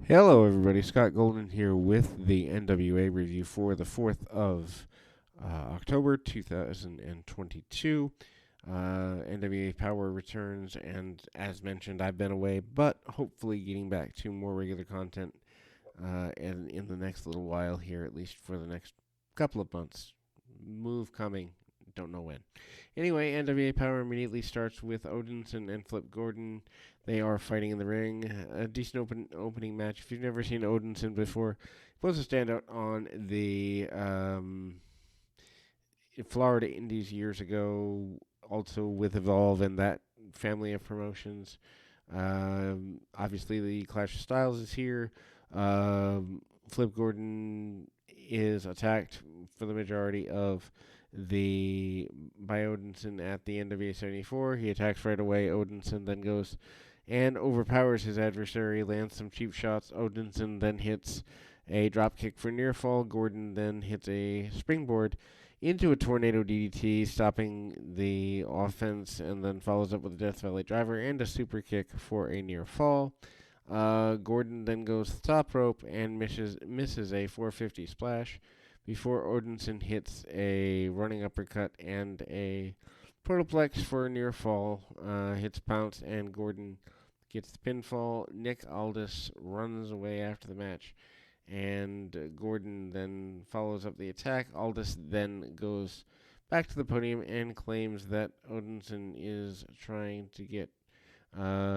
Hello, everybody. Scott Golden here with the NWA review for the 4th of October 2022. NWA Power returns, and as mentioned, I've been away, but hopefully getting back to more regular content and in the next little while here, at least for the next couple of months. Move coming. Don't know when. Anyway, NWA Power immediately starts with Odinson and Flip Gordon. They are fighting in the ring. A decent opening match. If you've never seen Odinson before, he was a standout on the Florida Indies years ago, also with Evolve and that family of promotions. Obviously, the Clash of Styles is here. Flip Gordon is attacked for the majority of the by Odinson at the end of A74. He attacks right away. Odinson then goes and overpowers his adversary, lands some cheap shots. Odinson then hits a drop kick for near fall. Gordon then hits a springboard into a tornado DDT, stopping the offense, and then follows up with a Death Valley driver and a super kick for a near fall. Gordon then goes to the top rope and misses a 450 splash before Odinson hits a running uppercut and a protoplex for a near fall. Hits pounce and Gordon gets the pinfall. Nick Aldis runs away after the match, and Gordon then follows up the attack. Aldis then goes back to the podium and claims that Odinson is trying to get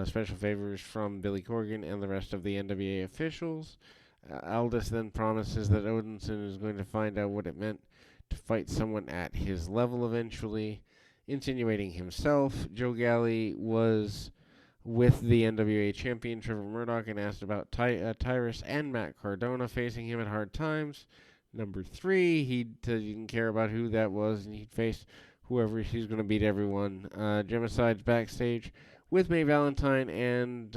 special favors from Billy Corgan and the rest of the NWA officials. Aldis then promises that Odinson is going to find out what it meant to fight someone at his level eventually, insinuating himself. Joe Galli was with the NWA champion Trevor Murdoch and asked about Tyrus and Matt Cardona facing him at hard times. Number 3, he didn't care about who that was, and he'd face whoever. He's going to beat everyone. Gemicide's backstage with May Valentine, and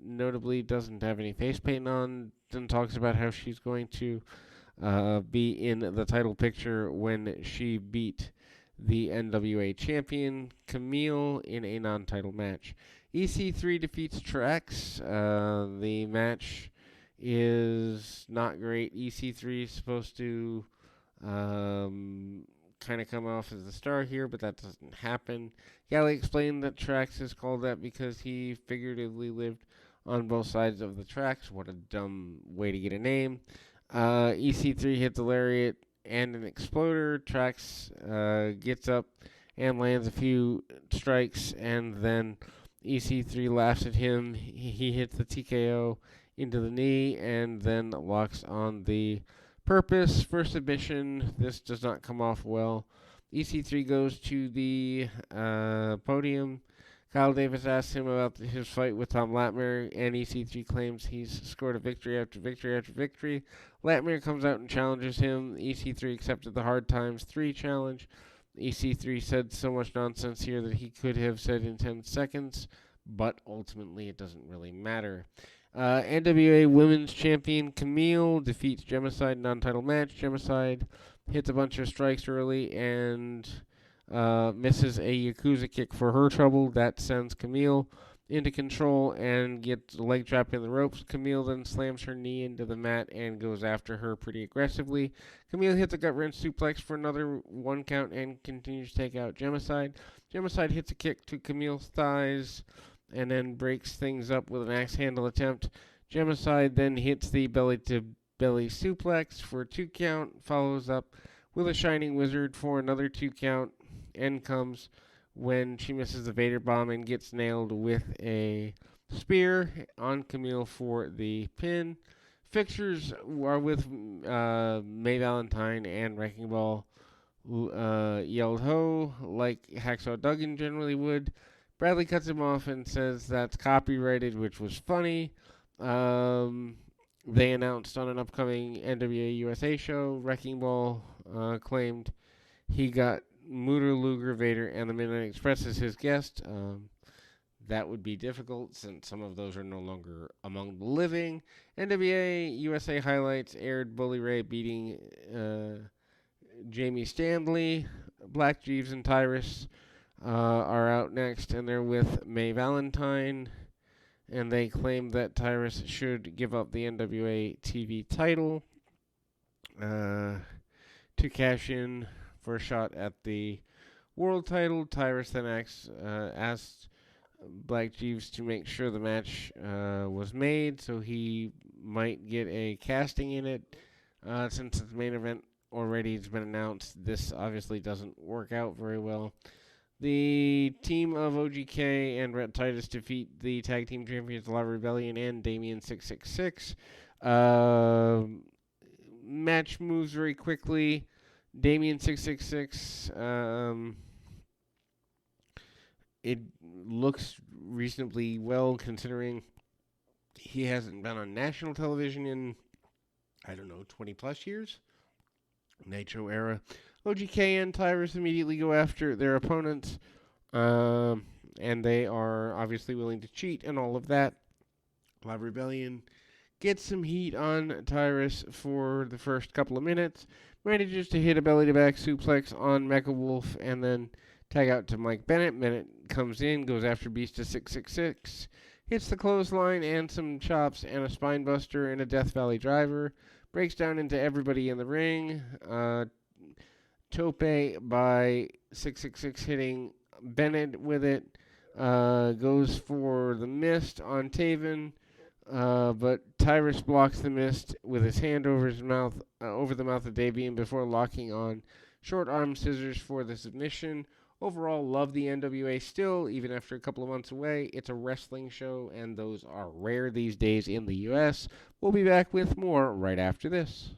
notably doesn't have any face paint on. Then talks about how she's going to be in the title picture when she beat the NWA champion Camille in a non-title match. EC3 defeats Trax. The match is not great. EC3 is supposed to kind of come off as the star here, but that doesn't happen. Galli explained that Trax is called that because he figuratively lived on both sides of the tracks. What a dumb way to get a name. EC3 hits a lariat and an exploder. Trax gets up and lands a few strikes, and then EC3 laughs at him. He hits the TKO into the knee and then locks on the purpose for submission. This does not come off well. EC3 goes to the podium. Kyle Davis asks him about his fight with Tom Latimer, and EC3 claims he's scored a victory after victory after victory. Latimer comes out and challenges him. EC3 accepted the Hard Times 3 challenge. EC3 said so much nonsense here that he could have said in 10 seconds, but ultimately it doesn't really matter. NWA Women's Champion Camille defeats Gemicide in non-title match. Gemicide hits a bunch of strikes early and misses a Yakuza kick for her trouble. That sends Camille into control and gets a leg trap in the ropes. Camille then slams her knee into the mat and goes after her pretty aggressively. Camille hits a gut wrench suplex for another 1 count and continues to take out Gemicide. Gemicide hits a kick to Camille's thighs and then breaks things up with an axe handle attempt. Gemicide then hits the belly-to-belly suplex for a 2 count, follows up with a Shining Wizard for another 2 count. End comes when she misses the Vader bomb and gets nailed with a spear on Camille for the pin. Fixtures are with May Valentine and Wrecking Ball yelled ho like Hacksaw Duggan generally would. Bradley cuts him off and says that's copyrighted, which was funny. They announced on an upcoming NWA USA show, Wrecking Ball claimed he got Mutter, Luger, Vader, and the Midnight Express as his guest. That would be difficult since some of those are no longer among the living. NWA USA highlights aired Bully Ray beating Jamie Stanley. Black Jeeves and Tyrus are out next, and they're with May Valentine. and they claim that Tyrus should give up the NWA TV title to cash in for a shot at the world title. Tyrus then asked Black Jeeves to make sure the match was made, so he might get a casting in it. Since the main event already has been announced, this obviously doesn't work out very well. The team of OGK and Rhett Titus defeat the tag team champions Lava Rebellion and Damien 666. Match moves very quickly. Damien 666. It looks reasonably well considering he hasn't been on national television in, 20 plus years. Nitro era. OGK and Tyrus immediately go after their opponents, and they are obviously willing to cheat and all of that. Live Rebellion gets some heat on Tyrus for the first couple of minutes, manages to hit a belly-to-back suplex on Mecha Wolf, and then tag out to Mike Bennett. Bennett comes in, goes after Beast of 666, hits the clothesline and some chops and a spine buster and a Death Valley driver, breaks down into everybody in the ring. Tope by 666 hitting Bennett with it. Goes for the mist on Taven, but Tyrus blocks the mist with his hand over his mouth, over the mouth of Davian before locking on short arm scissors for the submission. Overall, love the NWA still, even after a couple of months away. It's a wrestling show, and those are rare these days in the U.S. We'll be back with more right after this.